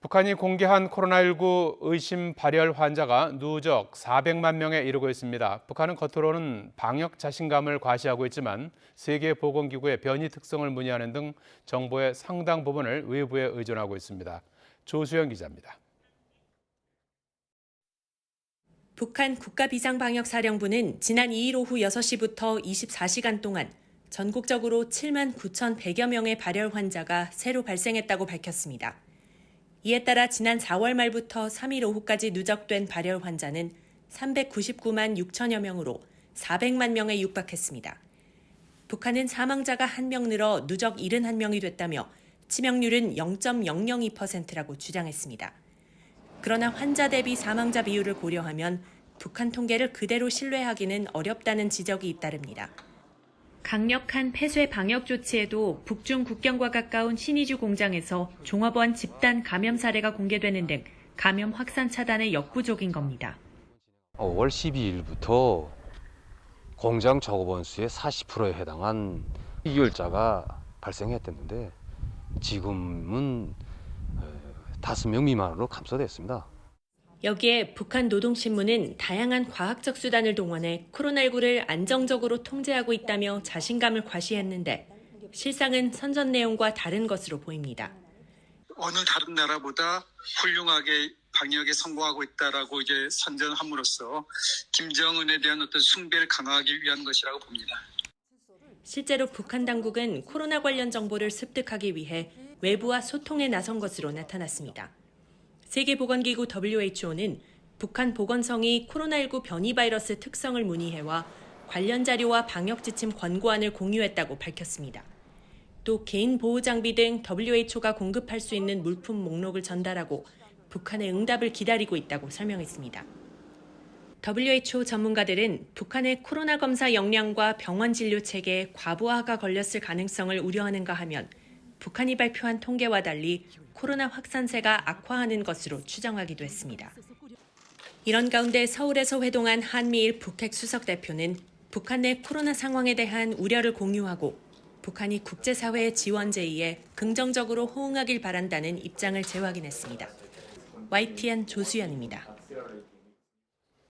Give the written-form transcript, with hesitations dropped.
북한이 공개한 코로나19 의심 발열 환자가 누적 400만 명에 이르고 있습니다. 북한은 겉으로는 방역 자신감을 과시하고 있지만 세계보건기구의 변이 특성을 문의하는 등 정보의 상당 부분을 외부에 의존하고 있습니다. 조수영 기자입니다. 북한 국가비상방역사령부는 지난 2일 오후 6시부터 24시간 동안 전국적으로 7만 9,100여 명의 발열 환자가 새로 발생했다고 밝혔습니다. 이에 따라 지난 4월 말부터 3일 오후까지 누적된 발열 환자는 399만 6천여 명으로 400만 명에 육박했습니다. 북한은 사망자가 1명 늘어 누적 71명이 됐다며 치명률은 0.002%라고 주장했습니다. 그러나 환자 대비 사망자 비율을 고려하면 북한 통계를 그대로 신뢰하기는 어렵다는 지적이 잇따릅니다. 강력한 폐쇄 방역 조치에도 북중 국경과 가까운 신의주 공장에서 종합원 집단 감염 사례가 공개되는 등 감염 확산 차단에 역부족인 겁니다. 5월 12일부터 공장 작업원 수의 40%에 해당한 이율자가 발생했었는데 지금은 5명 미만으로 감소됐습니다. 여기에 북한 노동신문은 다양한 과학적 수단을 동원해 코로나19를 안정적으로 통제하고 있다며 자신감을 과시했는데 실상은 선전 내용과 다른 것으로 보입니다. 어느 다른 나라보다 훌륭하게 방역에 성공하고 있다라고 이제 선전함으로써 김정은에 대한 어떤 숭배를 강화하기 위한 것이라고 봅니다. 실제로 북한 당국은 코로나 관련 정보를 습득하기 위해 외부와 소통에 나선 것으로 나타났습니다. 세계보건기구 WHO는 북한 보건성이 코로나19 변이 바이러스 특성을 문의해와 관련 자료와 방역 지침 권고안을 공유했다고 밝혔습니다. 또 개인 보호 장비 등 WHO가 공급할 수 있는 물품 목록을 전달하고 북한의 응답을 기다리고 있다고 설명했습니다. WHO 전문가들은 북한의 코로나 검사 역량과 병원 진료 체계에 과부하가 걸렸을 가능성을 우려하는가 하면 북한이 발표한 통계와 달리 코로나 확산세가 악화하는 것으로 추정하기도 했습니다. 이런 가운데 서울에서 회동한 한미일 북핵 수석 대표는 북한 내 코로나 상황에 대한 우려를 공유하고 북한이 국제사회의 지원 제의에 긍정적으로 호응하길 바란다는 입장을 재확인했습니다. YTN 조수연입니다.